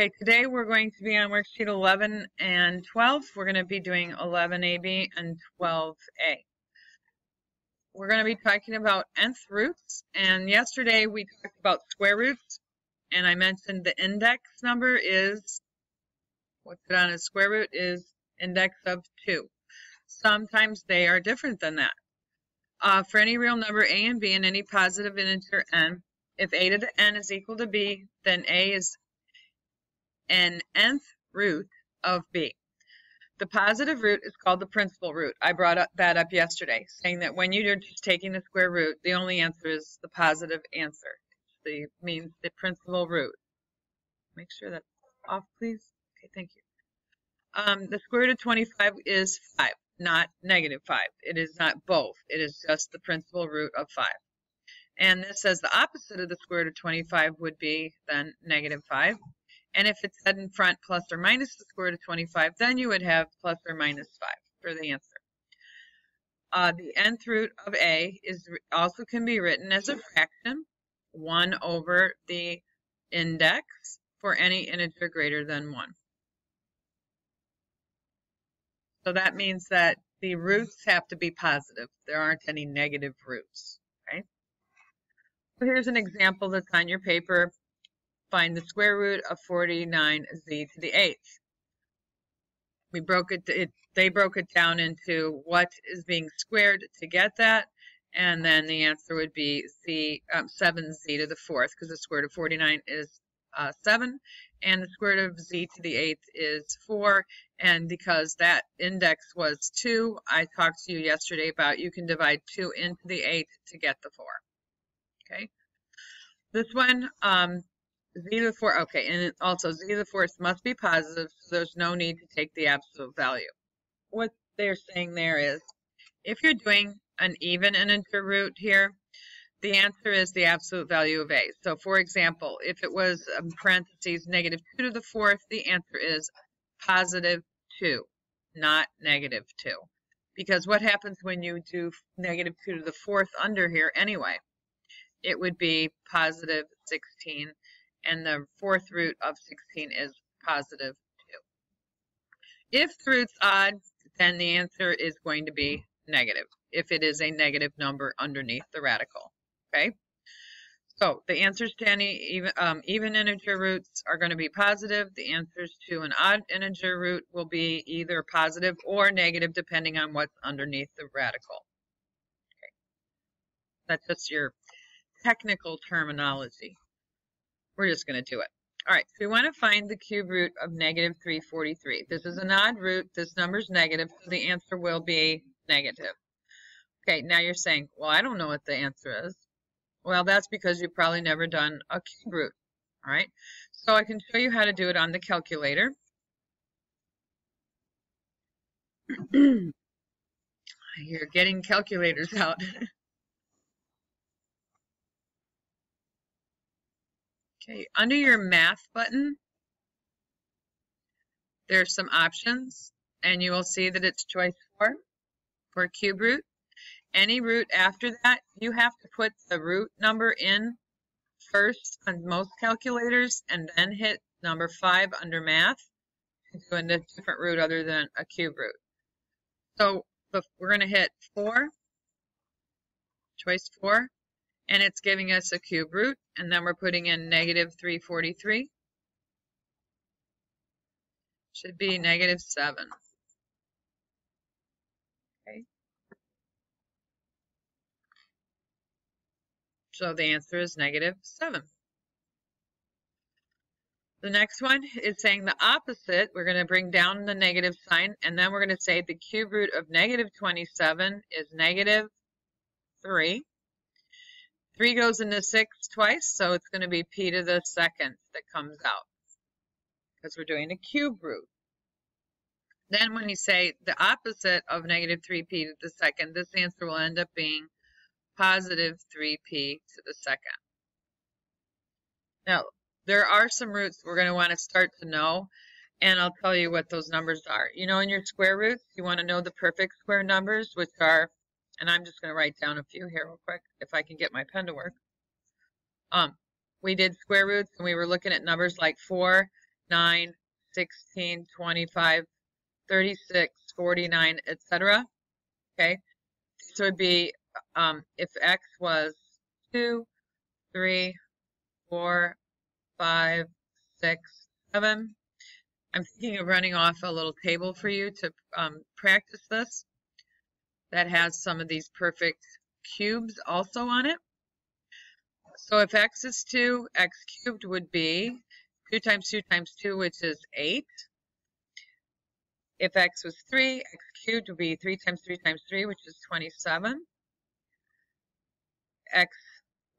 Okay, today we're going to be on worksheet 11 and 12. We're going to be doing 11AB and 12A. We're going to be talking about nth roots, and yesterday we talked about square roots, and I mentioned the index number is, what's it on a square root is index of 2. Sometimes they are different than that. For any real number a and b and any positive integer n, if a to the n is equal to b, then a is an nth root of b. The positive root is called the principal root. I brought that up yesterday, saying that when you're just taking the square root, the only answer is the positive answer. It means the principal root. Make sure that's off, please. Okay, thank you. The square root of 25 is 5, not negative 5. It is not both. It is just the principal root of 5. And this says the opposite of the square root of 25 would be then negative 5. And if it said in front plus or minus the square root of 25, then you would have plus or minus 5 for the answer. The nth root of a is also can be written as a fraction, 1 over the index for any integer greater than 1. So that means that the roots have to be positive. There aren't any negative roots. Okay? So here's an example that's on your paper. Find the square root of 49z to the 8th. We broke they broke it down into what is being squared to get that, and then the answer would be 7z to the 4th, because the square root of 49 is 7, and the square root of z to the 8th is 4, and because that index was 2, I talked to you yesterday about you can divide 2 into the 8 to get the 4. Okay, this one, z to the 4th, okay, and also z to the 4th must be positive, so there's no need to take the absolute value. What they're saying there is, if you're doing an even integer root here, the answer is the absolute value of a. So for example, if it was in parentheses negative 2 to the 4th, the answer is positive 2, not negative 2. Because what happens when you do negative 2 to the 4th under here anyway? It would be positive 16. And the 4th root of 16 is positive 2. If the root's odd, then the answer is going to be negative, if it is a negative number underneath the radical. Okay? So the answers to any even integer roots are going to be positive. The answers to an odd integer root will be either positive or negative, depending on what's underneath the radical. Okay. That's just your technical terminology. We're just going to do it. All right, so we want to find the cube root of negative 343. This is an odd root. This number's negative, so the answer will be negative. Okay, now you're saying, well, I don't know what the answer is. Well, that's because you've probably never done a cube root. All right, so I can show you how to do it on the calculator. You're getting calculators out. Okay, under your math button, there's some options, and you will see that it's choice 4 for cube root. Any root after that, you have to put the root number in first on most calculators, and then hit number 5 under math to do a different root other than a cube root. So we're going to hit 4, choice 4. And it's giving us a cube root, and then we're putting in negative 343. Should be negative 7. Okay. So the answer is negative 7. The next one is saying the opposite. We're going to bring down the negative sign, and then we're going to say the cube root of negative 27 is negative 3. 3 goes into 6 twice, so it's going to be p to the 2nd that comes out, because we're doing a cube root. Then when you say the opposite of negative 3p to the 2nd, this answer will end up being positive 3p to the 2nd. Now, there are some roots we're going to want to start to know, and I'll tell you what those numbers are. You know, in your square roots, you want to know the perfect square numbers, which are, and I'm just going to write down a few here real quick, if I can get my pen to work. We did square roots, and we were looking at numbers like 4 9, 16, 25, 36, 49, etc. Okay, so it would be if x was 2, 3, 4, 5, 6, 7. I'm thinking of running off a little table for you to practice this that has some of these perfect cubes also on it. So if x is 2, x cubed would be 2 times 2 times 2, which is 8. If x was 3, x cubed would be 3 times 3 times 3, which is 27. X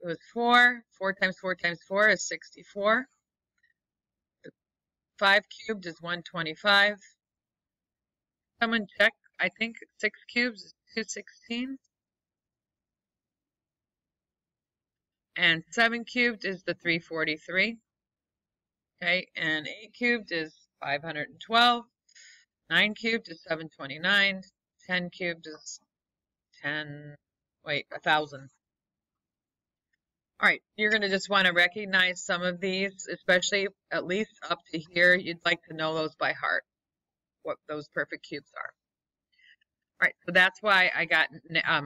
was 4. 4 times 4 times 4 is 64. 5 cubed is 125. Someone check. I think 6 cubes is 216. And 7 cubed is the 343. Okay, and 8 cubed is 512. 9 cubed is 729. 10 cubed is 1,000. All right, you're going to just want to recognize some of these, especially at least up to here. You'd like to know those by heart, what those perfect cubes are. All right, so that's why I got a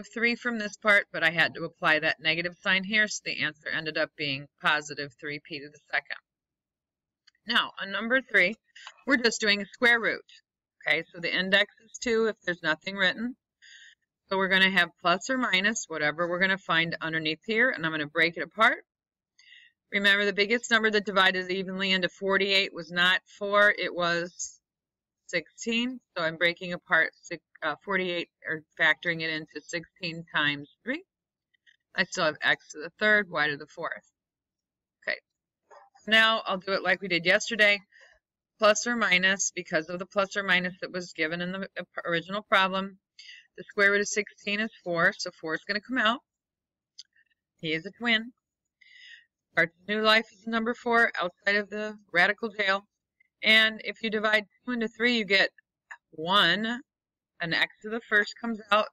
-3 from this part, but I had to apply that negative sign here, so the answer ended up being positive 3p to the second. Now, on number 3, we're just doing a square root. Okay, so the index is 2 if there's nothing written. So we're going to have plus or minus, whatever we're going to find underneath here, and I'm going to break it apart. Remember, the biggest number that divided evenly into 48 was not 4, it was 16. So I'm breaking apart 48, or factoring it into 16 times 3. I still have x to the third, y to the fourth. Okay, so now I'll do it like we did yesterday. Plus or minus, because of the plus or minus that was given in the original problem. The square root of 16 is 4, so 4 is going to come out. He is a twin. Starts a new life as number 4 outside of the radical jail. And if you divide 2 into 3, you get 1. An x to the first comes out.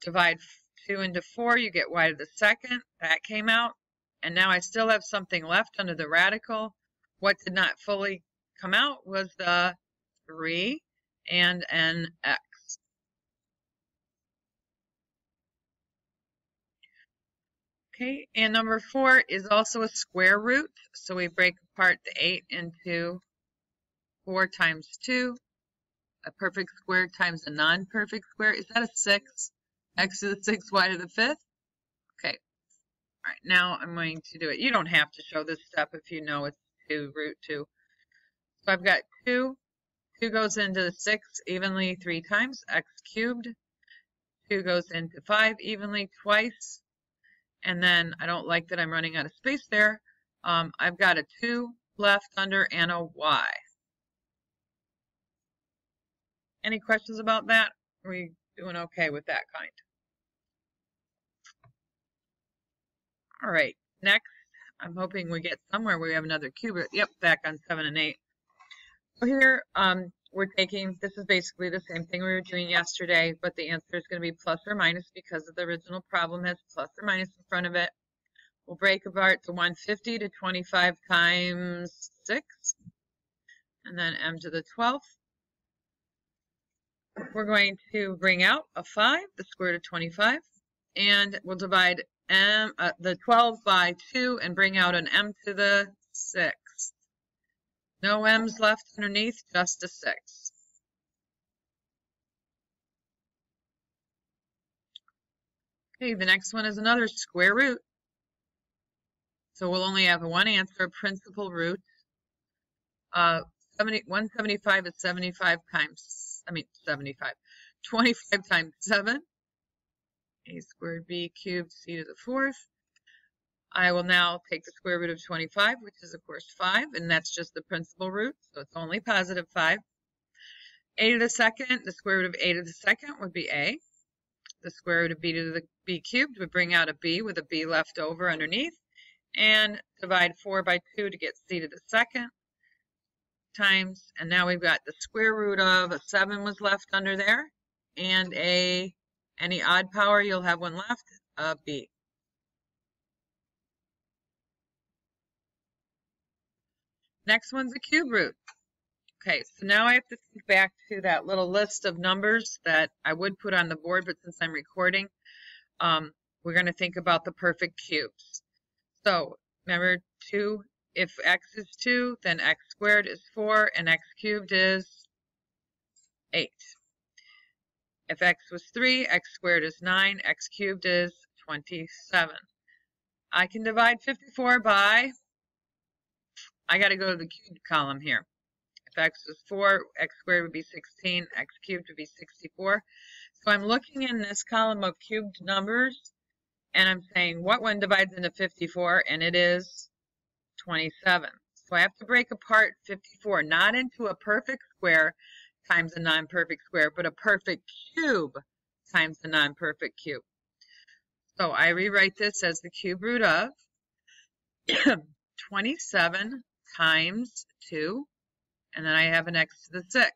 Divide 2 into 4, you get y to the second. That came out. And now I still have something left under the radical. What did not fully come out was the 3 and an x. Okay, and number 4 is also a square root, so we break apart the 8 into 4 times 2, a perfect square times a non-perfect square. Is that a 6? X to the 6th, y to the 5th? Okay, all right, now I'm going to do it. You don't have to show this step if you know it's 2 root 2. So I've got 2. 2 goes into the 6 evenly 3 times, x cubed. 2 goes into 5 evenly twice. And then I don't like that I'm running out of space there. I've got a 2 left under and a y. Any questions about that? Are we doing okay with that kind? All right, next, I'm hoping we get somewhere where we have another cube. Yep, back on 7 and 8. So here, we're taking, this is basically the same thing we were doing yesterday, but the answer is going to be plus or minus because of the original problem has plus or minus in front of it. We'll break apart the 150 to 25 times 6, and then m to the 12th. We're going to bring out a 5, the square root of 25, and we'll divide the 12 by 2 and bring out an m to the 6th. No m's left underneath, just a 6. Okay, the next one is another square root. So we'll only have one answer, principal root. 175 is 25 times 7. A squared b cubed c to the 4th. I will now take the square root of 25, which is of course 5, and that's just the principal root, so it's only positive 5. A to the second, the square root of a to the second would be a. The square root of b to the b cubed would bring out a b with a b left over underneath, and divide 4 by 2 to get c to the second times, and now we've got the square root of a 7 was left under there, and any odd power, you'll have one left, a b. Next one's a cube root. Okay, so now I have to think back to that little list of numbers that I would put on the board, but since I'm recording, we're going to think about the perfect cubes. So remember, 2, if x is 2, then x squared is 4, and x cubed is 8. If x was 3, x squared is 9, x cubed is 27. I can divide 54 by, I got to go to the cubed column here. If x was 4, x squared would be 16, x cubed would be 64. So I'm looking in this column of cubed numbers, and I'm saying what one divides into 54, and it is 27. So I have to break apart 54, not into a perfect square times a non-perfect square, but a perfect cube times a non-perfect cube. So I rewrite this as the cube root of 27 times 2, and then I have an x to the 6th.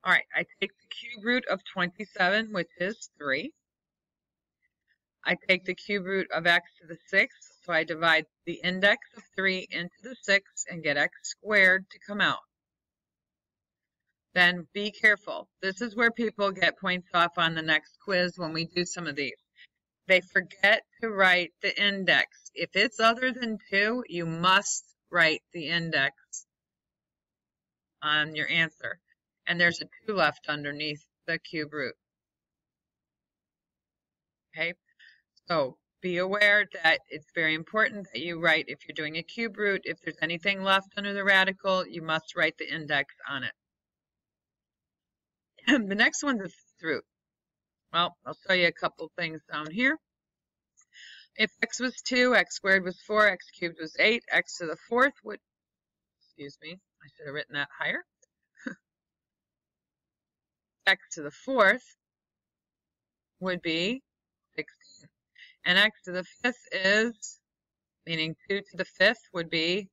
All right, I take the cube root of 27, which is 3. I take the cube root of x to the 6th, so I divide the index of 3 into the 6 and get x squared to come out. Then be careful. This is where people get points off on the next quiz when we do some of these. They forget to write the index. If it's other than 2, you must write the index on your answer. And there's a 2 left underneath the cube root. Okay, so be aware that it's very important that you write, if you're doing a cube root, if there's anything left under the radical, you must write the index on it. The next one's a fifth root. Well, I'll show you a couple things down here. If x was 2, x squared was 4, x cubed was 8, x to the 4th would, excuse me, I should have written that higher. X to the 4th would be 16. And x to the 5th is, meaning 2 to the 5th would be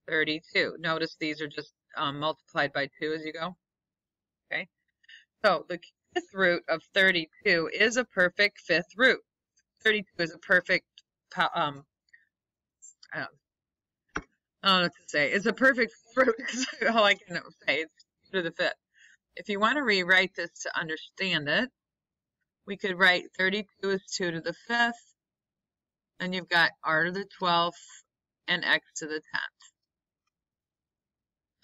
32. Notice these are just multiplied by 2 as you go. Okay. So the fifth root of 32 is a perfect fifth root. 32 is a perfect, I don't know what to say. It's a perfect root. All I can say is 2 to the 5th. If you want to rewrite this to understand it, we could write 32 is 2 to the 5th. Then you've got r to the 12th and x to the 10th.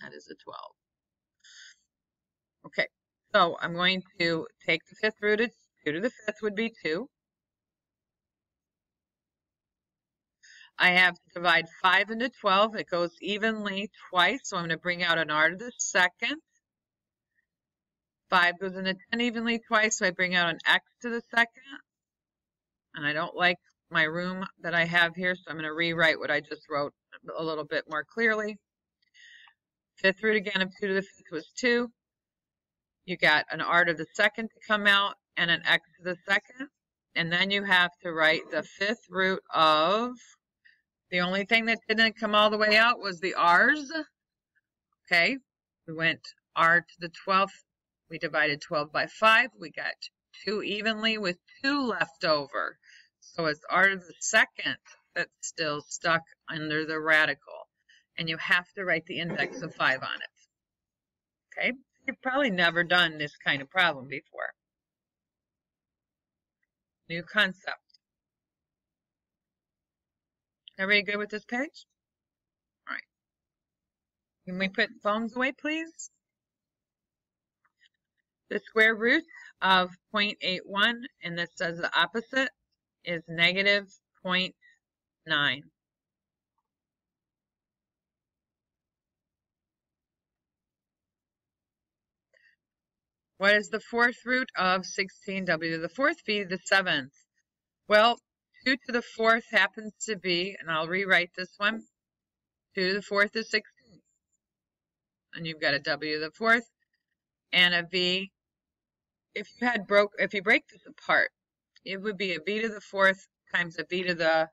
That is a 12. Okay, so I'm going to take the fifth root of 2 to the 5th would be 2. I have to divide 5 into 12. It goes evenly twice, so I'm going to bring out an r to the 2nd. 5 goes into 10 evenly twice, so I bring out an x to the 2nd. And I don't like my room that I have here, so I'm going to rewrite what I just wrote a little bit more clearly. Fifth root again of 2 to the 5th was 2. You got an r to the 2nd to come out and an x to the 2nd. And then you have to write the fifth root of, the only thing that didn't come all the way out was the r's. Okay, we went r to the 12th. We divided 12 by 5. We got 2 evenly with 2 left over. So it's r to the 2nd that's still stuck under the radical. And you have to write the index of 5 on it. Okay, you've probably never done this kind of problem before. New concept. Everybody good with this page? All right. Can we put phones away, please? The square root of 0.81, and this says the opposite, is negative 0.9. What is the fourth root of 16w to the 4th be the 7th? Well, 2 to the 4th happens to be, and I'll rewrite this one, 2 to the 4th is 16. And you've got a w to the 4th and a v. If you break this apart, it would be a v to the 4th times a v to the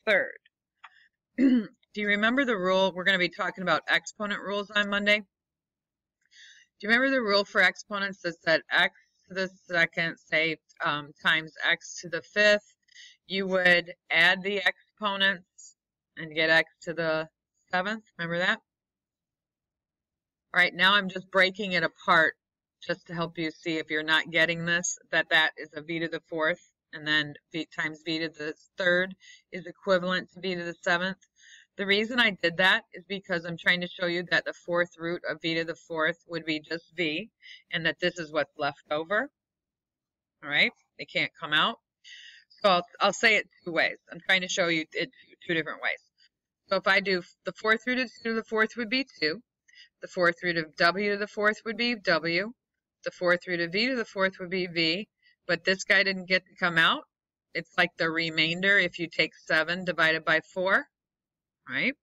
3rd. Do you remember the rule? We're going to be talking about exponent rules on Monday. Do you remember the rule for exponents that said x to the 2nd, say, times x to the 5th? You would add the exponents and get x to the 7th. Remember that? All right, now I'm just breaking it apart just to help you see if you're not getting this, that is a v to the 4th, and then v times v to the 3rd is equivalent to v to the 7th. The reason I did that is because I'm trying to show you that the 4th root of v to the 4th would be just v, and that this is what's left over. All right, it can't come out. So I'll say it two ways. I'm trying to show you it two different ways. So if I do the 4th root of 2 to the 4th would be 2. The 4th root of w to the 4th would be w. The 4th root of v to the 4th would be v. But this guy didn't get to come out. It's like the remainder if you take 7 divided by 4. Right?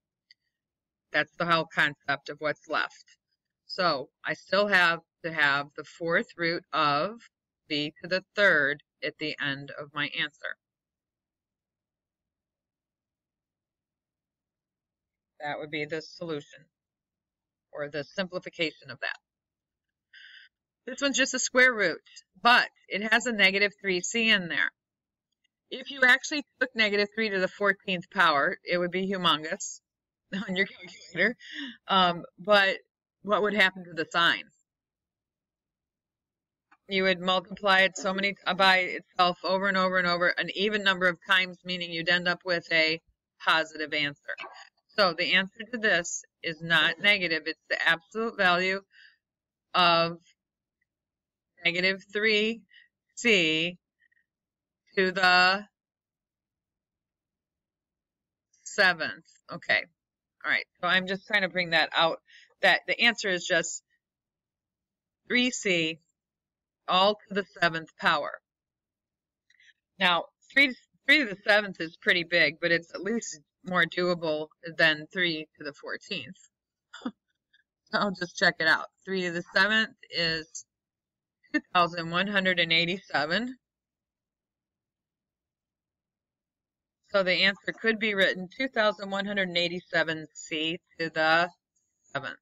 That's the whole concept of what's left. So I still have to have the 4th root of v to the 3rd at the end of my answer. That would be the solution, or the simplification of that. This one's just a square root, but it has a negative 3c in there. If you actually took negative 3 to the 14th power, it would be humongous on your calculator. But what would happen to the sign? You would multiply it so many by itself over and over and over, an even number of times, meaning you'd end up with a positive answer. So the answer to this is not negative. It's the absolute value of negative 3c to the 7th. Okay. All right. So I'm just trying to bring that out. That the answer is just 3c all to the 7th power. Now, 3 to the 7th is pretty big, but it's at least more doable than 3 to the 14th. I'll just check it out. 3 to the 7th is 2,187. So the answer could be written 2,187c to the 7th.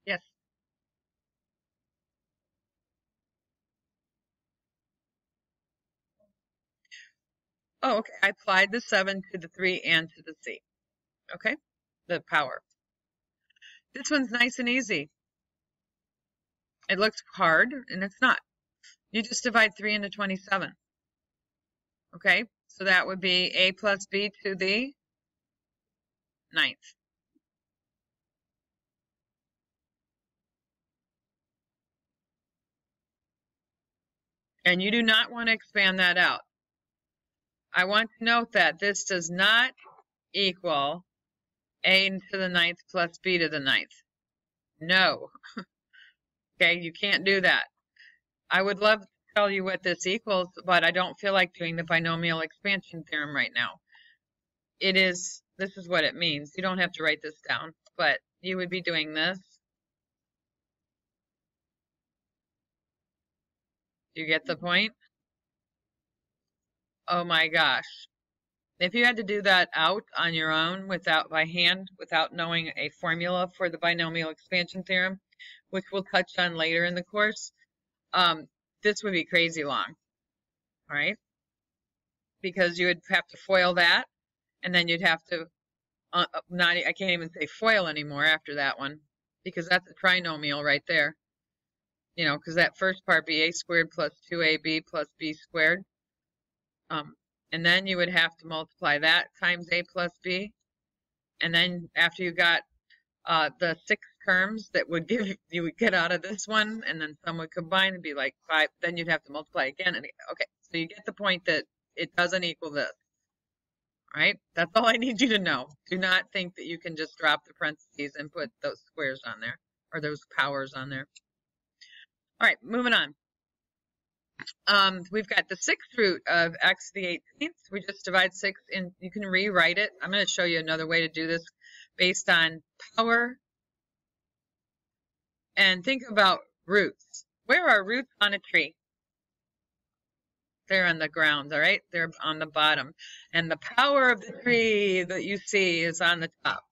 Yes. Oh, okay. I applied the 7 to the 3 and to the c. Okay? The power. This one's nice and easy. It looks hard, and it's not. You just divide 3 into 27. Okay? So that would be a plus b to the 9th. And you do not want to expand that out. I want to note that this does not equal a to the 9th plus b to the 9th. No. Okay, you can't do that. I would love to tell you what this equals, but I don't feel like doing the binomial expansion theorem right now. This is what it means. You don't have to write this down, but you would be doing this. You get the point? Oh my gosh. If you had to do that out on your own by hand, without knowing a formula for the binomial expansion theorem, which we'll touch on later in the course, this would be crazy long, all right? Because you would have to FOIL that, and then you'd have to, I can't even say FOIL anymore after that one, because that's a trinomial right there. You know, because that first part be a squared plus 2ab plus b squared. And then you would have to multiply that times a plus b. And then after you got the 6 terms that you would get out of this one, and then some would combine and be like 5, then you'd have to multiply again. And okay, so you get the point that it doesn't equal this. All right? That's all I need you to know. Do not think that you can just drop the parentheses and put those squares on there, or those powers on there. All right, moving on. We've got the 6th root of x to the 18th. We just divide 6 and you can rewrite it. I'm going to show you another way to do this based on power. And think about roots. Where are roots on a tree? They're on the ground, all right? They're on the bottom. And the power of the tree that you see is on the top.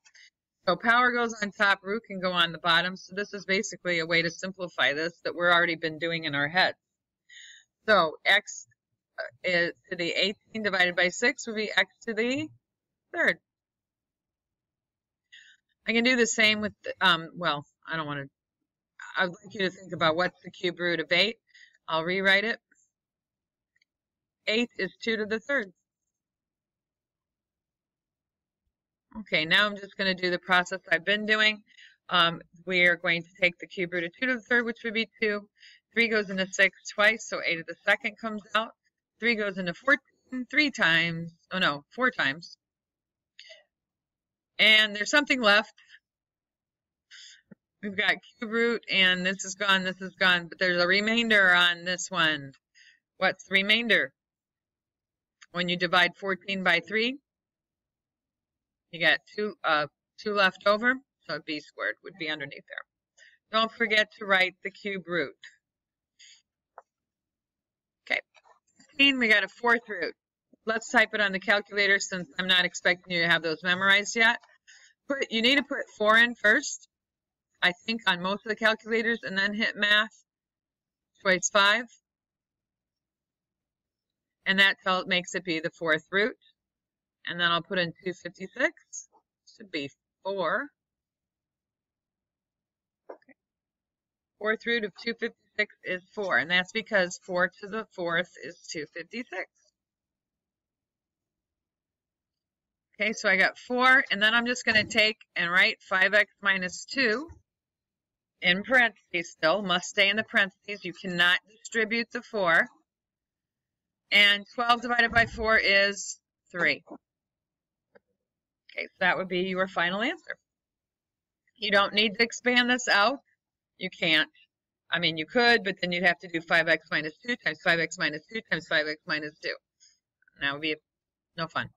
So power goes on top, root can go on the bottom. So this is basically a way to simplify this that we've already been doing in our head. So x to the 18 divided by 6 would be x to the third. I can do the same with, well, I don't want to, I'd like you to think about what's the cube root of 8. I'll rewrite it. 8 is 2 to the third. Okay, now I'm just going to do the process I've been doing. We are going to take the cube root of 2 to the third, which would be 2. 3 goes into 6 twice, so 8 to the second comes out. 3 goes into 14 3 times. Oh no, 4 times. And there's something left. We've got cube root, and this is gone, but there's a remainder on this one. What's the remainder? When you divide 14 by 3, you get 2 left over, so b squared would be underneath there. Don't forget to write the cube root. Okay, 15, we got a fourth root. Let's type it on the calculator since I'm not expecting you to have those memorized yet. You need to put 4 in first, I think, on most of the calculators, and then hit math, choice 5. And that makes it be the fourth root. And then I'll put in 256. Should be 4. Okay. Fourth root of 256 is 4. And that's because 4 to the fourth is 256. Okay, so I got 4. And then I'm just going to take and write 5x minus 2 in parentheses still. Must stay in the parentheses. You cannot distribute the 4. And 12 divided by 4 is 3. Okay, so that would be your final answer. You don't need to expand this out. You can't. I mean, you could, but then you'd have to do 5x minus 2 times 5x minus 2 times 5x minus 2. And that would be no fun.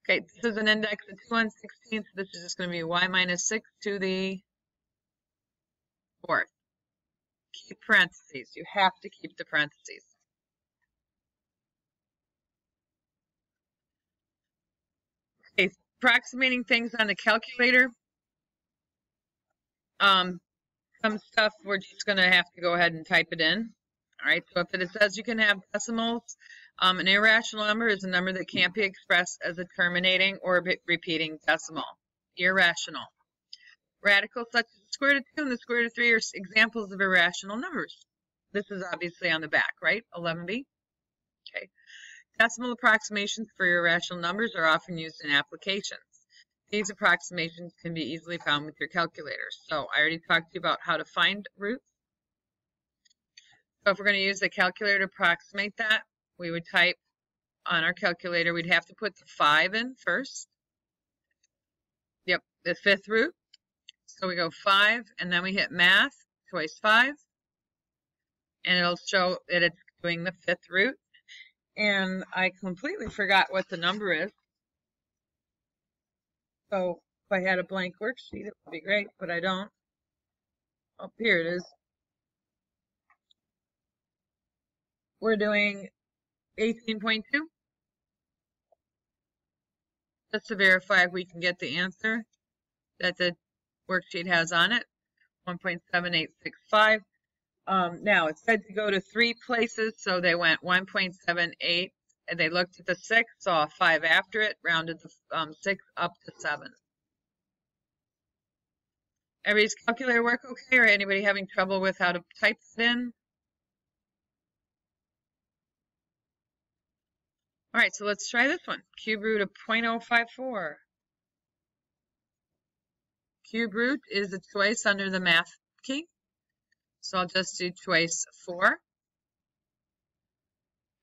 Okay, this is an index of 2 1/16. So this is just going to be y minus 6 to the fourth. Keep parentheses. You have to keep the parentheses. Okay, approximating things on the calculator. Some stuff we're just going to have to go ahead and type it in. All right, so if it says you can have decimals, an irrational number is a number that can't be expressed as a terminating or repeating decimal. Irrational. Radicals such as the square root of 2 and the square root of 3 are examples of irrational numbers. This is obviously on the back, right? 11b. Okay. Decimal approximations for irrational numbers are often used in applications. These approximations can be easily found with your calculators. So I already talked to you about how to find roots. So if we're going to use the calculator to approximate that, we would type on our calculator, we'd have to put the 5 in first. Yep, the fifth root. So we go 5, and then we hit math, choice 5. And it'll show that it's doing the fifth root. And I completely forgot what the number is. So if I had a blank worksheet, it would be great, but I don't. Oh, here it is. We're doing 18.2. Just to verify if we can get the answer that the worksheet has on it, 1.7865. Now, it said to go to 3 places, so they went 1.78, and they looked at the 6, saw a 5 after it, rounded the 6 up to 7. Everybody's calculator work okay, or anybody having trouble with how to type it in? All right, so let's try this one. Cube root of 0.054. Cube root is a choice under the math key. So I'll just do choice 4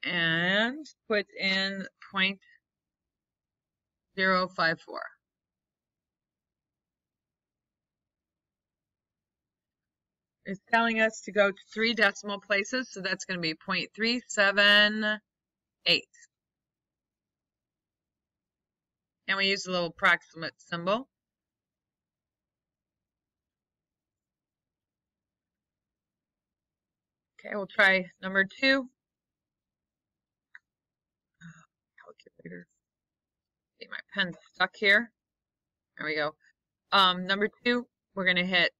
and put in 0.054. It's telling us to go to 3 decimal places, so that's going to be 0.378. And we use a little approximate symbol. Okay, we'll try number 2. Calculator. See, my pen's stuck here. There we go. Number 2, we're going to hit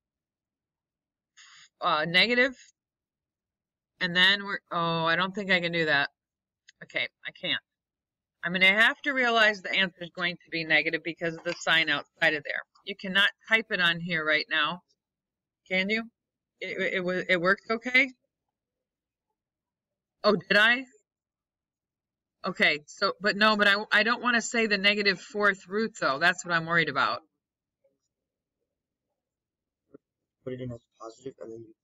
negative. And then I don't think I can do that. Okay, I can't. I'm going to have to realize the answer is going to be negative because of the sign outside of there. You cannot type it on here right now. Can you? It worked okay? Oh, did I? Okay, so, but I don't want to say the negative fourth root, though. That's what I'm worried about. Put it in as positive and then you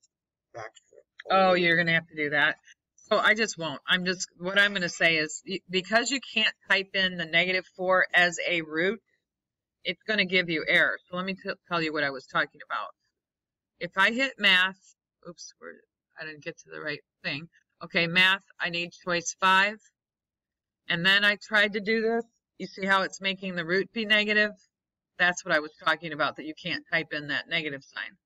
factor it. Oh, you're going to have to do that. So I just won't. What I'm going to say is, because you can't type in the negative 4 as a root, it's going to give you error. So let me tell you what I was talking about. If I hit math, oops, I didn't get to the right thing. Okay, math, I need choice 5. And then I tried to do this. You see how it's making the root be negative? That's what I was talking about, that you can't type in that negative sign.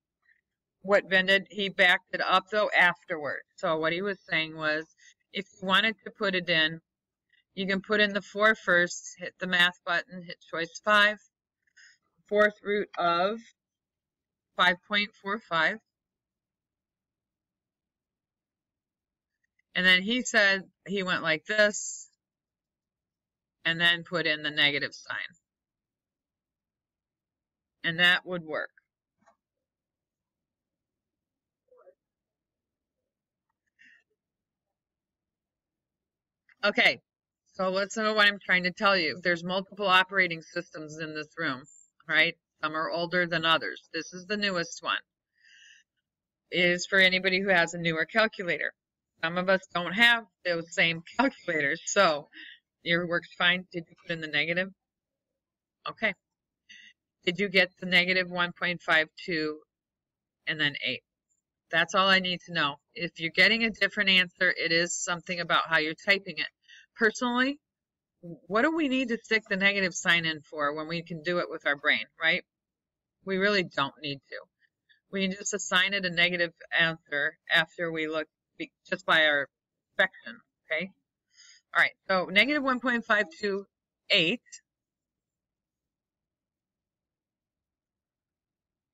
What Ben did, he backed it up, though, afterward. So what he was saying was, if you wanted to put it in, you can put in the 4 first, hit the math button, hit choice 5, fourth root of 5.45. And then he said he went like this, and then put in the negative sign. And that would work. Okay, so let's know what I'm trying to tell you. There's multiple operating systems in this room, right? Some are older than others. This is the newest one. It is for anybody who has a newer calculator. Some of us don't have those same calculators, so your works fine. Did you put in the negative? Okay. Did you get the negative 1.52 and then 8? That's all I need to know. If you're getting a different answer, it is something about how you're typing it. Personally, what do we need to stick the negative sign in for when we can do it with our brain, right? We really don't need to. We can just assign it a negative answer after we look just by our inspection, okay? All right, so negative 1.528.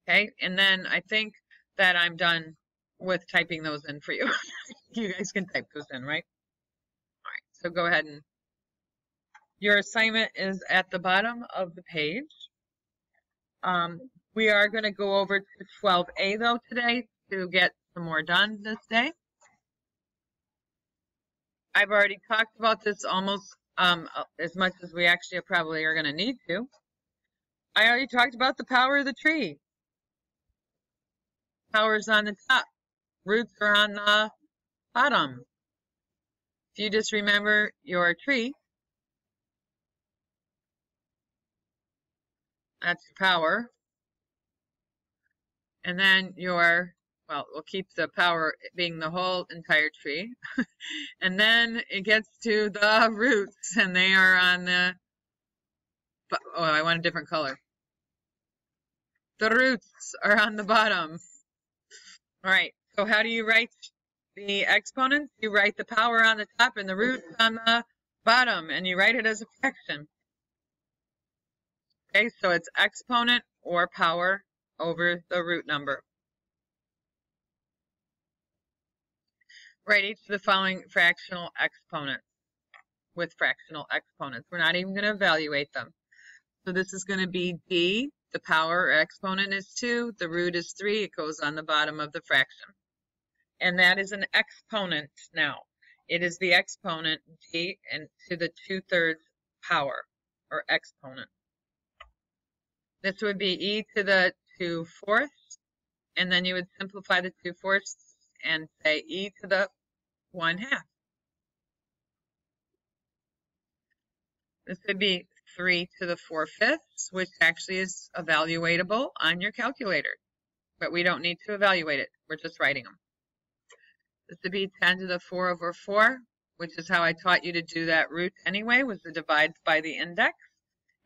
Okay, and then I think that I'm done with typing those in for you. You guys can type those in, right? All right, so go ahead and your assignment is at the bottom of the page. We are going to go over to 12A though today to get some more done this day. I've already talked about this almost as much as we actually probably are going to need to. I already talked about the power of the tree. Power's on the top. Roots are on the bottom. If you just remember your tree, that's your power. And then well, we'll keep the power being the whole entire tree. And then it gets to the roots, and they are on the, oh, I want a different color. The roots are on the bottom. All right, so how do you write the exponents? You write the power on the top and the roots on the bottom, and you write it as a fraction. Okay, so it's exponent or power over the root number. Write each of the following fractional exponents with fractional exponents. We're not even going to evaluate them. So this is going to be d. The power or exponent is 2. The root is 3. It goes on the bottom of the fraction. And that is an exponent now. It is the exponent d and to the 2/3 power or exponent. This would be e to the 2/4, and then you would simplify the 2/4 and say e to the 1/2. This would be 3 to the 4/5, which actually is evaluatable on your calculator, but we don't need to evaluate it. We're just writing them. This would be 10 to the 4/4, which is how I taught you to do that root anyway, was to divide by the index,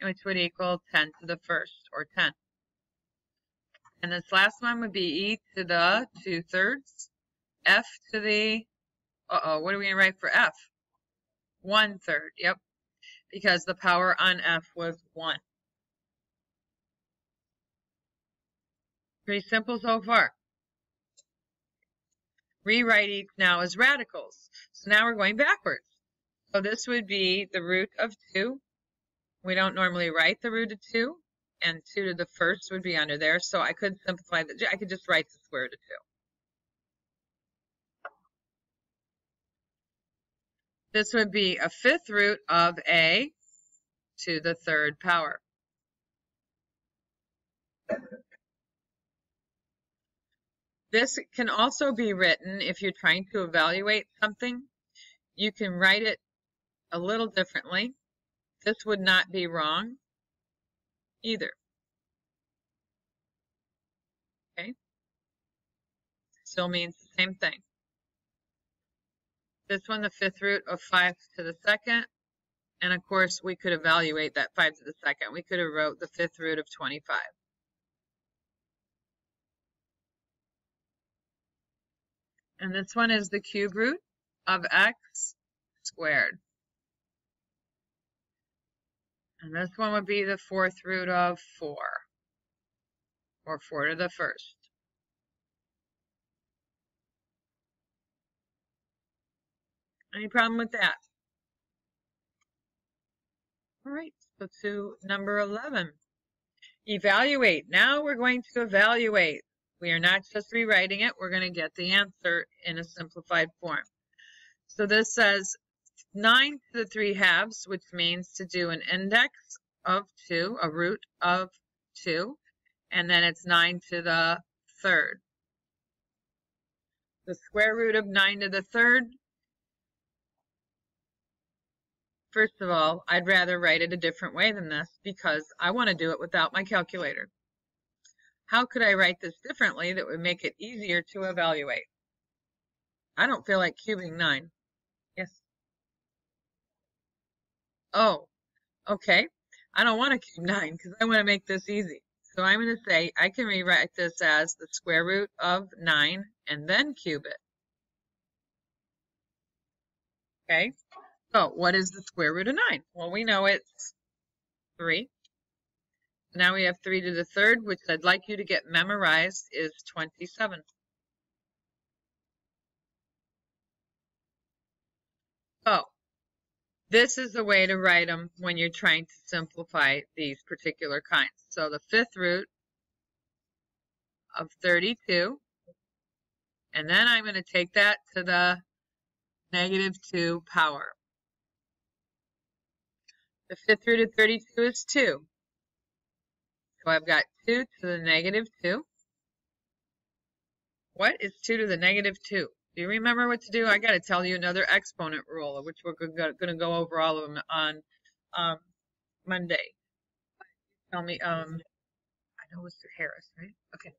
which would equal 10 to the 1st, or 10. And this last one would be e to the 2/3, f to the, what are we going to write for f? 1/3, yep, because the power on f was 1. Pretty simple so far. Rewrite each now as radicals. So now we're going backwards. So this would be the root of 2. We don't normally write the root of 2, and 2 to the first would be under there. So I could simplify that. I could just write the square root of 2. This would be a fifth root of a to the third power. This can also be written, if you're trying to evaluate something, you can write it a little differently. This would not be wrong either. Okay? Still means the same thing. This one, the fifth root of 5 to the second. And of course, we could evaluate that 5 to the second. We could have wrote the fifth root of 25. And this one is the cube root of x squared. And this one would be the fourth root of 4, or 4 to the first. Any problem with that? All right, so to number 11. Evaluate. Now we're going to evaluate. We are not just rewriting it. We're going to get the answer in a simplified form. So this says 9 to the 3 halves, which means to do an index of 2, a root of 2, and then it's 9 to the third. The square root of 9 to the third, first of all, I'd rather write it a different way than this because I want to do it without my calculator. How could I write this differently that would make it easier to evaluate? I don't feel like cubing 9. Yes. Oh, okay. I don't want to cube 9 because I want to make this easy. So I'm going to say I can rewrite this as the square root of 9 and then cube it. Okay. So what is the square root of 9? Well, we know it's 3. Now we have 3 to the third, which I'd like you to get memorized, is 27. So this is the way to write them when you're trying to simplify these particular kinds. So the fifth root of 32, and then I'm going to take that to the -2 power. The fifth root of 32 is 2. So I've got 2 to the -2. What is 2 to the -2? Do you remember what to do? I got to tell you another exponent rule, which we're going to go over all of them on Monday. Tell me, I know Mr. Harris, right? Okay.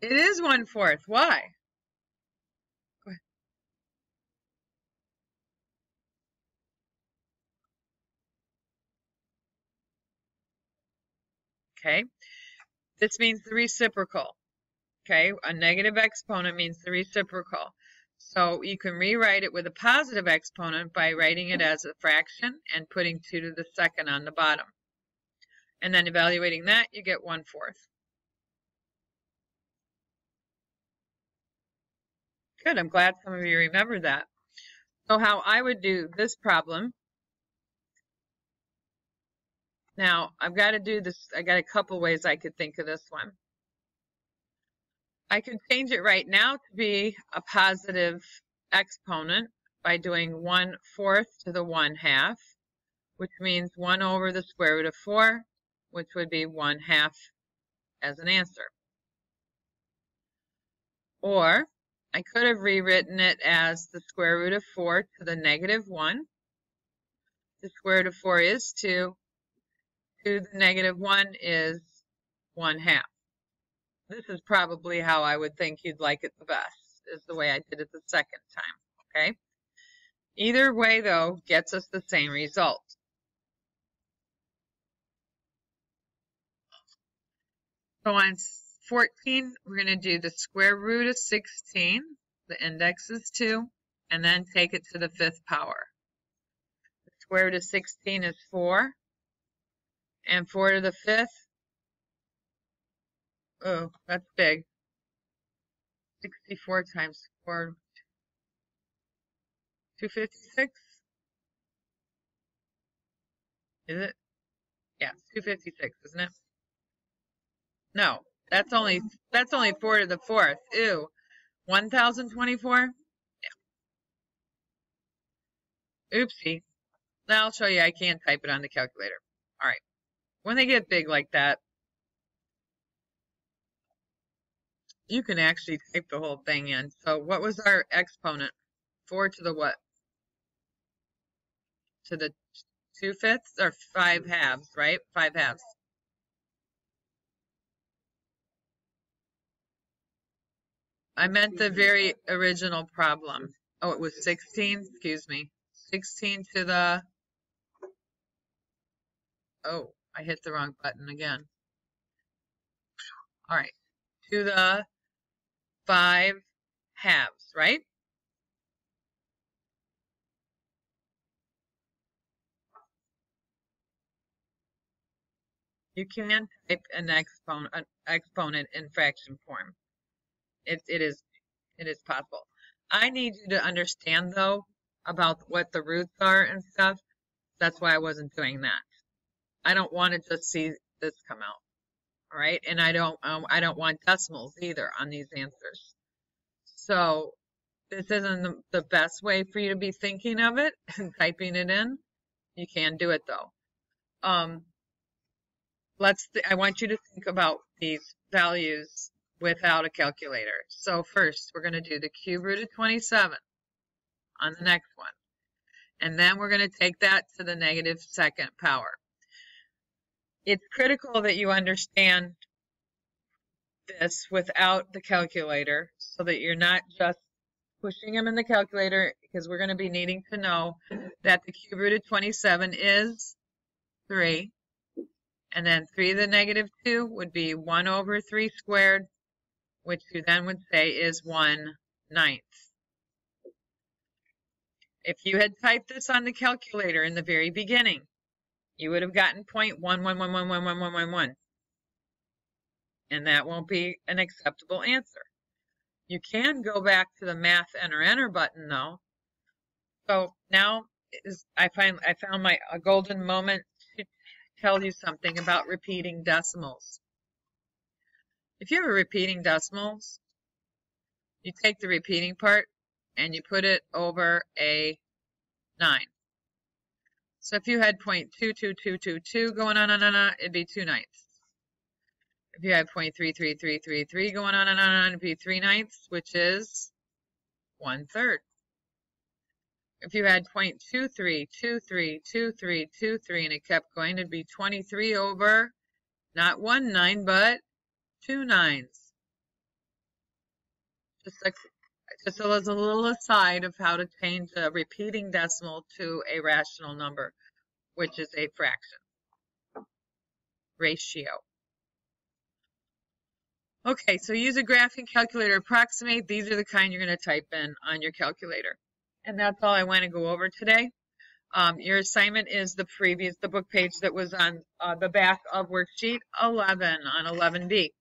It is 1/4. Why? Go ahead. Okay. This means the reciprocal. Okay. A negative exponent means the reciprocal. So you can rewrite it with a positive exponent by writing it as a fraction and putting 2 to the second on the bottom. And then evaluating that, you get 1/4. Good, I'm glad some of you remember that. So how I would do this problem, now I've got to do this, I got a couple ways I could think of this one. I could change it right now to be a positive exponent by doing 1/4 to the 1/2, which means 1 over the square root of 4, which would be 1/2 as an answer. Or I could have rewritten it as the square root of 4 to the -1. The square root of 4 is 2. 2 to the -1 is 1/2. This is probably how I would think you'd like it the best, is the way I did it the second time, okay? Either way, though, gets us the same result. So on 14, we're going to do the square root of 16. The index is 2, and then take it to the 5th power. The square root of 16 is 4, and 4 to the 5th, oh, that's big. 64 times 4, 256? Is it? Yeah, it's 256, isn't it? No, that's only 4 to the 4th. Ew. 1024? Yeah. Oopsie. Now I'll show you I can type it on the calculator. All right. When they get big like that, you can actually type the whole thing in. So what was our exponent? 4 to the what? To the 2/5 or 5 halves, right? 5 halves. I meant the very original problem. Oh, it was 16? Excuse me. 16 to the... Oh, I hit the wrong button again. All right. To the 5 halves, right? You can type an exponent in fraction form. It is possible. I need you to understand though about what the roots are and stuff. That's why I wasn't doing that. I don't want to just see this come out. All right, and I don't want decimals either on these answers. So this isn't the best way for you to be thinking of it and typing it in. You can do it though. I want you to think about these values without a calculator. So first, we're going to do the cube root of 27 on the next one. And then we're going to take that to the negative second power. It's critical that you understand this without the calculator so that you're not just pushing them in the calculator, because we're going to be needing to know that the cube root of 27 is 3. And then 3 to the negative 2 would be 1 over 3 squared, which you then would say is 1/9. If you had typed this on the calculator in the very beginning, you would have gotten 0.111111111. And that won't be an acceptable answer. You can go back to the math enter button though. So now I found a golden moment to tell you something about repeating decimals. If you have a repeating decimals, you take the repeating part and you put it over a 9. So if you had 0.22222 going on, it'd be 2/9. If you had 0.33333 going on, it'd be 3/9, which is 1/3. If you had 0.23232323 and it kept going, it'd be 23 over, not 1/9, but 2/9. Just as a little aside of how to change a repeating decimal to a rational number, which is a fraction. Ratio. Okay, so use a graphing calculator approximate. These are the kind you're going to type in on your calculator. And that's all I want to go over today. Your assignment is the book page that was on the back of worksheet 11 on 11B,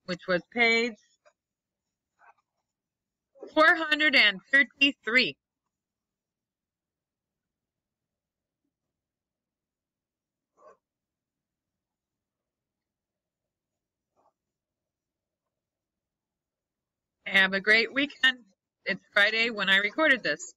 which was page 433. Have a great weekend. It's Friday when I recorded this.